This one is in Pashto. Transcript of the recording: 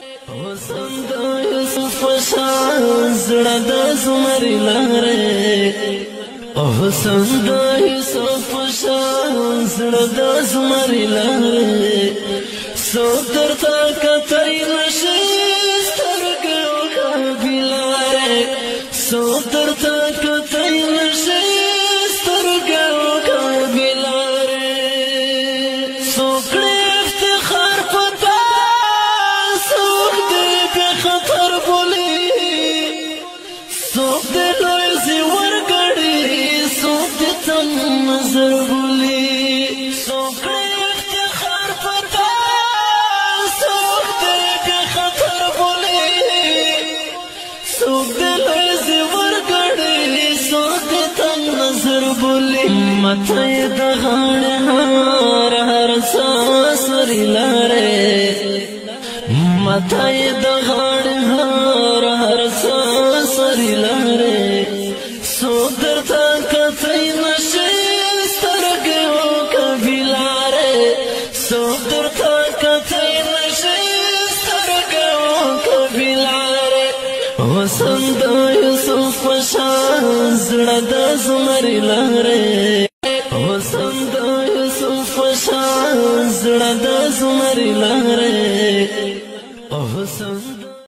حسن د یوسف شان زړه د زمری لاره حسن د یوسف شان زړه د زمری لاره سو درته کتای نشي سترګې وکړلاره سو درته کتای نشي سترګې وکړلاره سو کړې افتخار پتا سو دې په خطر بولي سو دې لوی زی ورګړي سو دې تم نظر بولي سو کړې افتخار پتا سو دې په خطر بولي سو دې لوی زی ورګړي سو دې تم نظر بولي مته د غاړه هر ساسري لاره مته د غاړه هر ساسري لاره سو درته کتای نشي سترګې وکړلاره سو درته کتای نشي سترګې وکړلاره حسن د یوسف شان زړه د زمری لاره حسن د یوسف شان زړه د زمری لاره حسن